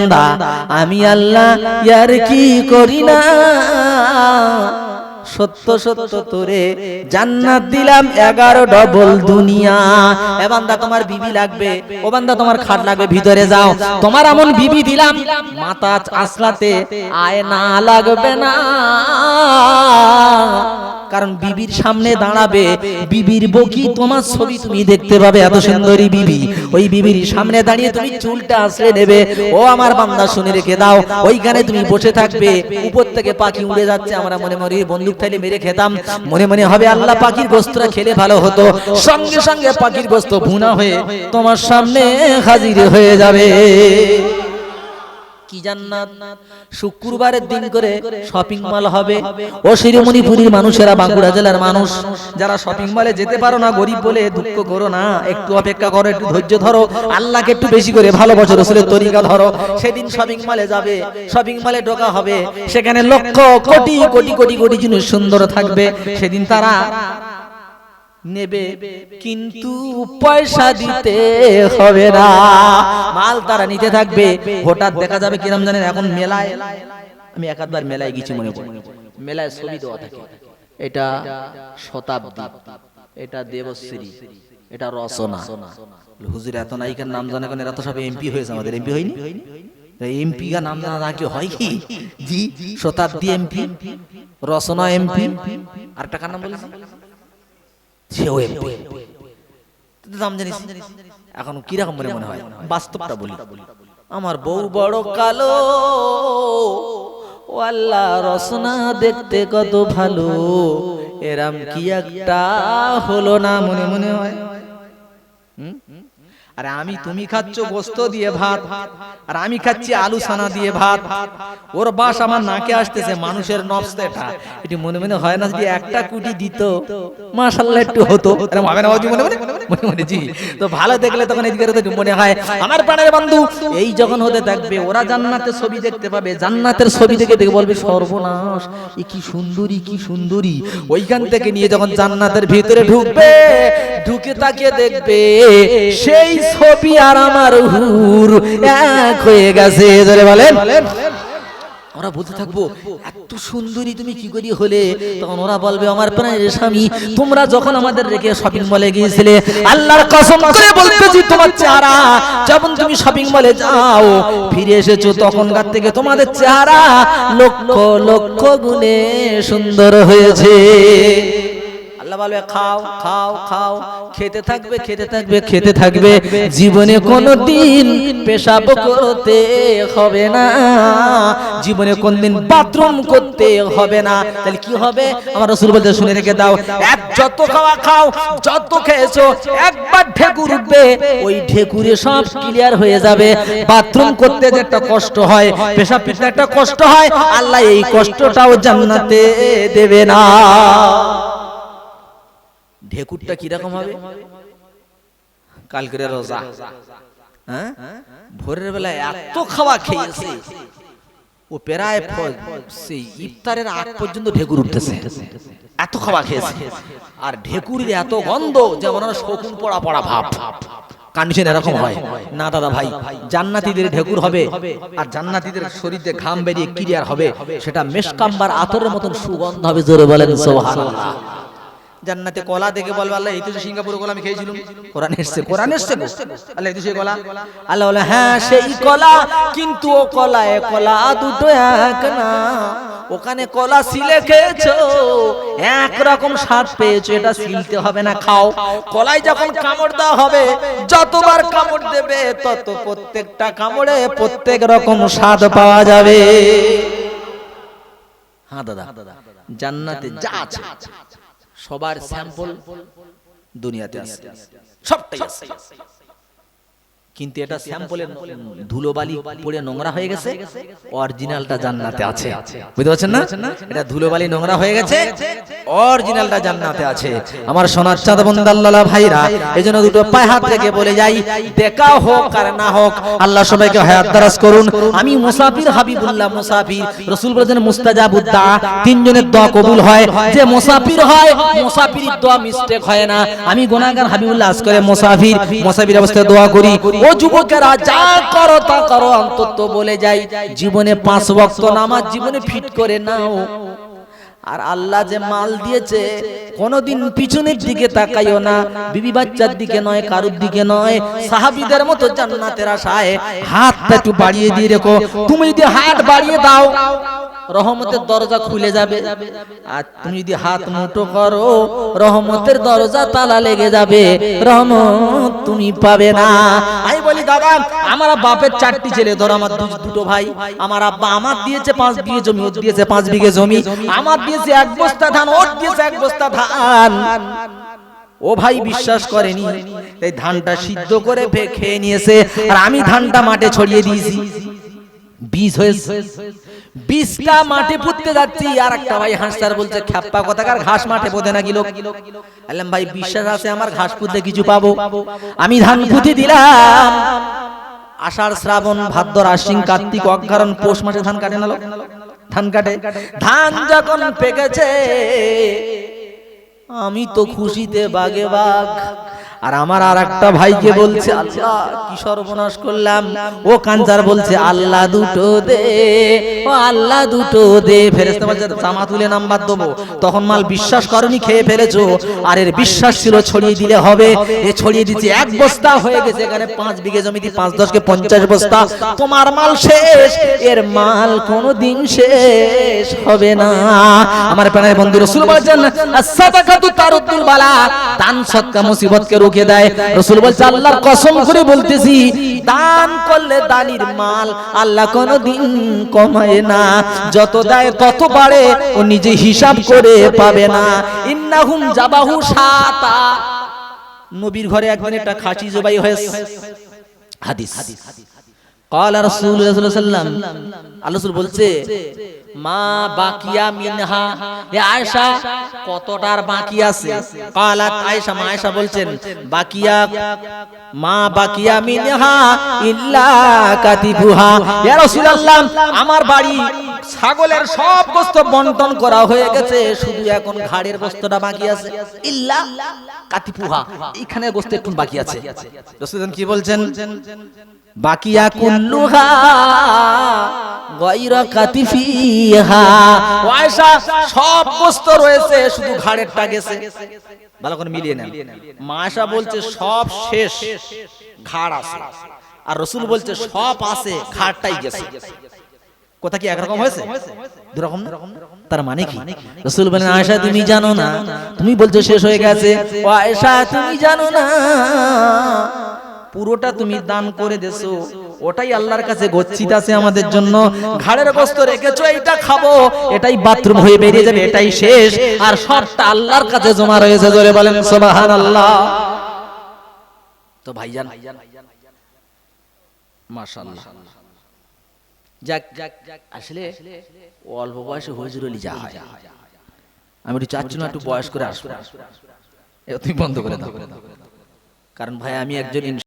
বান্দা আমি আল্লাহ ইয়ার কি করি না, সত্য সত্য তোরে জান্নাত দিলাম 11 ডবল দুনিয়া। এ বান্দা তোমার বিবি লাগবে, ও বান্দা তোমার খাট লাগবে, ভিতরে যাও, তোমার এমন বিবি দিলাম মাথা আসলাতে আয়না লাগবে না। কারণ বিবির সামনে দাঁড়াবে, বিবির বকি তোমার ছবি তুমি দেখতে পাবে, এত সুন্দরী বিবি। ওই বিবির সামনে দাঁড়িয়ে তুমি চুলটা আঁচড়ে নেবে। ও আমার বান্দা শুনে রেখে দাও, ওইখানে তুমি বসে থাকবে, উপর থেকে পাখি উড়ে যাচ্ছে, আমরা মনে মনে বন্দুক থাইলে মেরে খেতাম, মনে মনে হবে আল্লাহ পাখির গোস্তটা খেলে ভালো হতো। সঙ্গে সঙ্গে পাখির গোস্ত ভুনা হয়ে তোমার সামনে হাজির হয়ে যাবে। কি জান্নাত! শুক্রবারের দিন করে শপিং মল হবে। ও শিরোমণিপুরীর মানুষেরা, বাঁকুড়া জেলার মানুষ যারা শপিং মলে যেতে পারো না, গরিব বলে দুঃখ করো না, একটু অপেক্ষা করো, একটু ধৈর্য ধরো, আল্লাহকে একটু বেশি করে ভালোবাসো, রাসূলের তরিকা ধরো। সেদিন শপিং মলে যাবে, শপিং মলে ঢোকা হবে, সেখানে লক্ষ কোটি কোটি কোটি কোটি জিনিস সুন্দর থাকবে। সেদিন তারা নেবে কিন্তু পয়সা দিতে হবে না, মাল তারা নিতে থাকবে। হঠাৎ দেখা যাবে কিরম জানেন, এখন মেলায়, আমি একবার মেলায় গেছি, মনে পড়ে, মেলায় ছবি দেওয়া থাকে, এটা শতাব্দী, এটা দেবশ্রী, এটা রচনা। হুজুর এত নায়িকার নাম জানে কেন? এরা তো সব এমপি হয়েছে, আমাদের এমপি হয়নি। এমপি কা নাম জানা না কি হয় কি? জি, শতাব্দী এমপি, রচনা এমপি, আর টাকার নাম বলেছি এখন কিরকম মনে হয়? বাস্তবটা বলি, আমার বউ বড় কালো, ও আল্লাহ রসনা দেখতে কত ভালো, এরাম কি একটা হলো না, মনে মনে হয়। আরে আমি তুমি খাচ্ছ গোস্ত দিয়ে ভাত, আর আমি খাচ্ছি আলু সানা দিয়ে ভাত, ওর বাস আমার নাকে আসতেছে, মানুষের নফস এটা, এটি মনে মনে হয় না যদি একটা কুটি দিত মাশাআল্লাহ একটু হতো, এরকম হবে না মনে মনে মনে মনে জি। তো ভালো দেখলে তখন এদিকে তো মনে হয় আমার প্রাণের বন্ধু এই যখন হতে থাকবে, ওরা জান্নাতের ছবি দেখতে পাবে, জান্নাতের ছবি দেখে দেখে বলবে সর্বনাশ, এ কি সুন্দরী, কি সুন্দরী। ওইখান থেকে নিয়ে যখন জান্নাতের ভিতরে ঢুকবে, ঢুকে তাকিয়ে দেখবে সেই ছবি আর আমার হুর এক হয়ে গেছে। ধরে বলেন, ওরা বলতে থাকবো এত সুন্দরী তুমি কি করি হলে? তখন ওরা বলবে আমার প্রাণের স্বামী, তোমরা যখন আমাদের রেখে শপিং মলে গিয়েছিলে, আল্লাহর কসম করে বলতেছি তোমার চেহারা যখন তুমি শপিং মলে যাও ফিরে এসেছো, তখনকার থেকে তোমাদের চেহারা লক্ষ লক্ষ গুণে সুন্দর হয়েছে। আল্লাহ বলবে খাও খাও খাও, খেতে থাকবে খেতে থাকবে খেতে থাকবে, জীবনে কোনদিন পেশাব করতে হবে না, জীবনে কোনদিন বাথরুম করতে হবে না। তাহলে কি হবে? আমার রাসূল বলতে শুনে রেখে দাও, এক যত খাওয়া খাও, যত খেয়েছো, একবার ঢেকুর উঠবে, ওই ঢেকুরে সব ক্লিয়ার হয়ে যাবে। বাথরুম করতে যে একটা কষ্ট হয়, পেশাব করতে একটা কষ্ট হয়, আল্লাহ এই কষ্টটাও জান্নাতে দেবে না। ঢেকুরটা কিরকম হবে? কালকের রোজা, হ্যাঁ, ভোরের বেলায় এত খাওয়া খেয়েছে, ও প্রায় সেই ইফতারের আগ পর্যন্ত ঢেকুর উঠতেছে, এত খাওয়া খেয়েছে। আর ঢেকুরের এত গন্ধ যেমন শকুন পড়া পড়া ভাব, কন্ডিশন এরকম হয় না দাদা ভাই। জান্নাতীদের ঢেকুর হবে, আর জান্নাতীদের শরীরে ঘাম বেরিয়ে ক্লিয়ার হবে, সেটা মেশকাম্বার আতরের মতন সুগন্ধ হবে। জোরে বলেন সুবহানাল্লাহ। জান্নাতে কলা দেখে বলবে আল্লাহ এই তো সিঙ্গাপুরের কলা আমি খেয়েছিলাম, কোরআন এসেছে, কোরআন এসেছে আল্লাহ এই তো সেই কলা। আল্লাহ বলে হ্যাঁ সেই কলা, কিন্তু ও কলা এ কলা দুটো এক না, ওখানে কলা সিলে খেয়েছো, এক রকম স্বাদ পেয়েছো, এটা সিলতে হবে না, খাও। কলায় যখন কামড় দেওয়া হবে, যতবার কামড় দেবে তত প্রত্যেকটা কামড়ে প্রত্যেক রকম স্বাদ পাওয়া যাবে। হ্যাঁ দাদা, জান্নাতে যা আছে সবার স্যাম্পল দুনিয়াতে আছে, সবটাই আছে, কিন্তু এটা স্যাম্পলের ধুলোবালি পড়ে নোংরা হয়ে গেছে, অরিজিনালটা জান্নাতে আছে। বুঝতে পারছেন না? এটা ধুলোবালি নোংরা হয়ে গেছে, অরিজিনালটা জান্নাতে আছে। আমার সোনার চাঁদ বন্দাল্লাহ ভাইরা, এইজন্য দুটো পায়ে হাত রেখে বলে যাই, দেখা হোক আর না হোক, আল্লাহ সবাইকে হায়াত দারাজ করুন। আমি মুসাফির হাবিবুল্লাহ মুসাফির, রাসূল বলেছেন মুস্তাজাবুদ দুআ, তিনজনের দোয়া কবুল হয়। যে মুসাফির হয়, মুসাফিরের দোয়া মিস্টেক হয় না। আমি গুনাহগার হাবিবুল্লাহ আজ করে মুসাফির অবস্থায় দোয়া করি, ও যুবকেরা যা করো তা করো, অন্তত বলে যাই জীবনে 5 ওয়াক্ত নামাজ জীবনে ফিট করে নাও। আর আল্লাহ যে মাল দিয়েছে কোনদিন পিছনের দিকে তাকাইও না, বিবি বাচ্চার দিকে নয়, কারুর দিকে নয়। সাহাবীদের মতো জান্নাতের আশায় হাতটা একটু বাড়িয়ে দিয়ে রেখো। তুমি যদি হাত বাড়িয়ে দাও রহমতের দরজা খুলে যাবে, আর তুমি যদি হাত মুঠো করো রহমতের দরজা তালা লেগে যাবে, রহমত তুমি পাবে না। আমি বলি দাদা, আমার বাপের 4টি ছেলে, ধর আমার দুটো ভাই, আমার আব্বা আমার দিয়েছে 5 বিঘে জমি, ওর দিয়েছে 5 বিঘে জমি, আমার দিয়েছে 1 বস্তা ধান, ওর দিয়েছে 1 বস্তা ধান। ও ভাই বিশ্বাস করেনি, এই ধানটা সিদ্ধ করে খেয়ে নিয়েছে, আর আমি ধানটা মাঠে ছড়িয়ে দিয়েছি, বীজ হয়েছে। বীজটা মাঠে পুঁততে যাচ্ছি, আর একটা ভাই হাসতার বলছে খ্যাপ্পা কথাকার, ঘাস মাঠে পোঁতে নাকি লোক। বললাম ভাই বিশ্বাস আছে আমার ঘাস পুঁতলে কিছু পাবো? আমি ধান পুঁতে দিলাম। আষাঢ় শ্রাবণ ভাদ্র আশ্বিন কার্তিক অঘ্রাণ পৌষ মাসে ধান কাটে না লোক, ধান কাটে। ধান যখন পেকেছে আমি তো খুশিতে বাগে বাগ, আর আমার আর একটা ভাইকে বলছে আল্লাহ কি সর্বনাশ করলাম। ও কাঞ্জার বলছে আল্লাহ দুটো দে, ও আল্লাহ দুটো দে। ফেরেশতা বলছে জামা তুলে নাম্বার দেবো। তখন মাল বিশ্বাস করনি, খেয়ে ফেলেছো। আর এর বিশ্বাস ছিল ছড়িয়ে দিলে হবে, এ ছড়িয়ে দিচ্ছে 1 বস্তা হয়ে গেছে। এখানে 5 বিঘে জমিতে 5 × 10 = 50 বস্তা। তোমার মাল শেষ, এর মাল কোনোদিন শেষ হবে না। আমার প্রাণের বন্ধু রাসূল বলেছেন as-সাদাকাতু তারুদ্দুল বালা, দান সদকা মুসিবতকে রুখে দেয়। রাসূল বলছে আল্লাহর কসম করে বলতেছি, দান করলে দানির মাল আল্লাহ কোনোদিন কমায় না, যত দেয় তত বাড়ে, ও নিজে হিসাব করে পাবে না। ইন্নাহুম জাবাহু শাতা, নবীর ঘরে একদিন একটা খাসি জবাই হয়েছে। হাদিস قال رسول الله صلى الله عليه وسلم, আল্লাহ রাসূল বলছে মা বাকিয়া মিনহা, এ আয়েশা কতটার বাকি আছে? قالت আয়েশা, মা আয়েশা বলছেন বাকিয়া মা বাকিয়া মিনহা ইল্লা কাতিবুহা। ইয়া রাসূলুল্লাহ আমার বাড়ি ছাগলের সব গোশত বন্টন করা হয়ে গেছে, শুধু এখন ঘাড়ের গোশতটা বাকি আছে। ইল্লা কাতিবুহা, এখানে গোশত একটু বাকি আছে। রাসূলুল্লাহ কি বলছেন? বাকিয়া কুল্লুহা গায়রা কাতিফিহা। আয়েশা সব গোশত রয়েছে, শুধু ঘাড়েরটা গেছে। ভালো করে মিলিয়ে নেন। মা আয়েশা বলছে সব শেষ, ঘাড় আছে, আর রাসূল বলছে সব আছে, ঘাড়টাই গেছে। কথা কি একরকম হয়েছে? দুরকম না? তার মানে কি? রাসূল বলেন আয়েশা তুমি জানো না, তুমি বলছো শেষ হয়ে গেছে। ও আয়েশা তুমি জানো না, পুরোটা তুমি দান করে দেছো, ওটাই আল্লাহর কাছে গচ্ছিত আছে আমাদের জন্য। ঘাড়ের গোশত রেখেছো, এইটা খাবো, এটাই বাথরুম হয়ে বেরিয়ে যাবে, এটাই শেষ, আর সবটা আল্লাহর কাছে জমা রয়েছে। জোরে বলেন সুবহানাল্লাহ। তো ভাইজান মাশাআল্লাহ, যাক আসলে অল্প বয়সে হুজুর হলি যা হয়, আমি একটু চাচ্ছি না একটু বয়স করে আসবো। তুমি বন্ধ করে দাও, কারণ ভাই আমি একজন